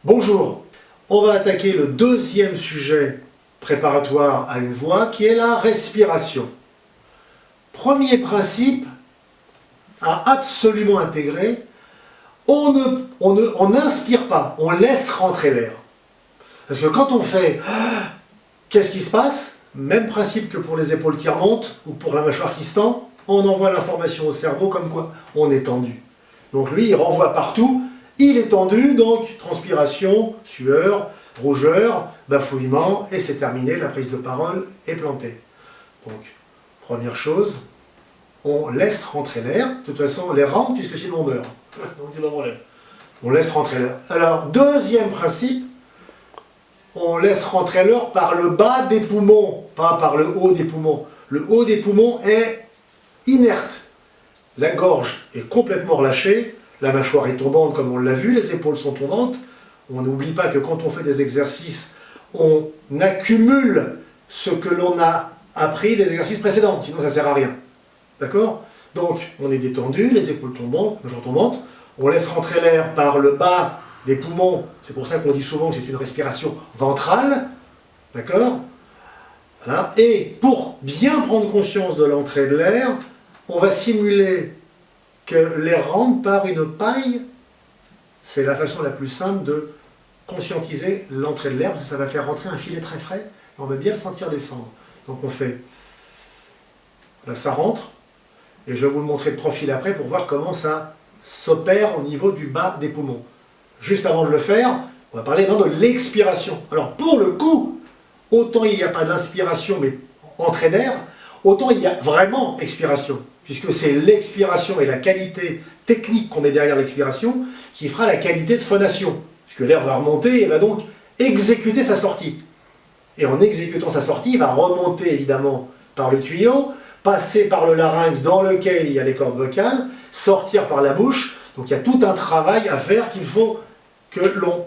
Bonjour, on va attaquer le deuxième sujet préparatoire à une voix qui est la respiration. Premier principe à absolument intégrer, on n'inspire pas, on laisse rentrer l'air. Parce que quand on fait « qu'est-ce qui se passe ?» Même principe que pour les épaules qui remontent ou pour la mâchoire qui se tend, on envoie l'information au cerveau comme quoi on est tendu. Donc lui, il renvoie partout, il est tendu, donc transpiration, sueur, rougeur, bafouillement, et c'est terminé, la prise de parole est plantée. Donc, première chose, on laisse rentrer l'air. De toute façon, on les rentre puisque sinon on meurt. Donc c'est pas de problème. On laisse rentrer l'air. Alors, deuxième principe, on laisse rentrer l'air par le bas des poumons, pas par le haut des poumons. Le haut des poumons est inerte. La gorge est complètement relâchée, la mâchoire est tombante comme on l'a vu, les épaules sont tombantes. On n'oublie pas que quand on fait des exercices, on accumule ce que l'on a appris des exercices précédents, sinon ça ne sert à rien. D'accord? Donc, on est détendu, les épaules tombantes, mâchoire tombante, on laisse rentrer l'air par le bas des poumons, c'est pour ça qu'on dit souvent que c'est une respiration ventrale, d'accord? Voilà. Et pour bien prendre conscience de l'entrée de l'air, on va simuler que l'air rentre par une paille. C'est la façon la plus simple de conscientiser l'entrée de l'air, parce que ça va faire rentrer un filet très frais, et on va bien le sentir descendre. Donc on fait, là ça rentre, et je vais vous le montrer de profil après pour voir comment ça s'opère au niveau du bas des poumons. Juste avant de le faire, on va parler de l'expiration. Alors pour le coup, autant il n'y a pas d'inspiration, mais entrée d'air, autant il y a vraiment expiration, puisque c'est l'expiration et la qualité technique qu'on met derrière l'expiration qui fera la qualité de phonation, puisque l'air va remonter et va donc exécuter sa sortie. Et en exécutant sa sortie, il va remonter évidemment par le tuyau, passer par le larynx dans lequel il y a les cordes vocales, sortir par la bouche. Donc il y a tout un travail à faire qu'il faut que l'on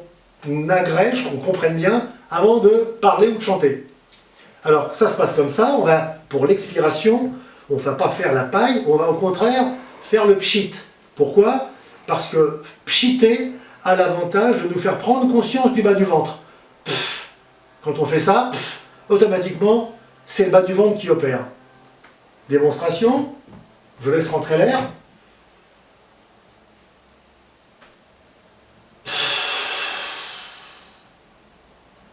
agrège, qu'on comprenne bien avant de parler ou de chanter. Alors ça se passe comme ça, on va, pour l'expiration, on ne va pas faire la paille, on va au contraire faire le pchit. Pourquoi? Parce que pchiter a l'avantage de nous faire prendre conscience du bas du ventre. Quand on fait ça, automatiquement, c'est le bas du ventre qui opère. Démonstration, je laisse rentrer l'air.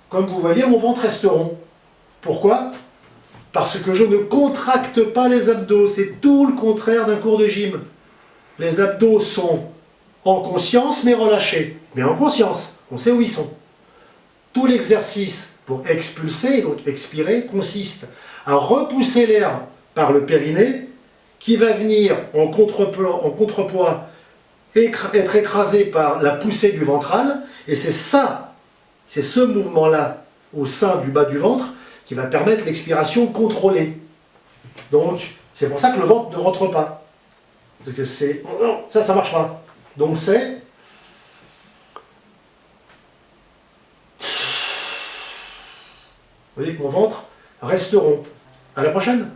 Comme vous voyez, mon ventre reste rond. Pourquoi? Parce que je ne contracte pas les abdos. C'est tout le contraire d'un cours de gym. Les abdos sont en conscience mais relâchés. Mais en conscience, on sait où ils sont. Tout l'exercice pour expulser, donc expirer, consiste à repousser l'air par le périnée qui va venir en contrepoids être écrasé par la poussée du ventral. Et c'est ça, c'est ce mouvement-là au sein du bas du ventre qui va permettre l'expiration contrôlée. Donc, c'est pour ça que le ventre ne rentre pas. Parce que c'est... ça ne marche pas. Donc c'est... Vous voyez que mon ventre reste rond. À la prochaine!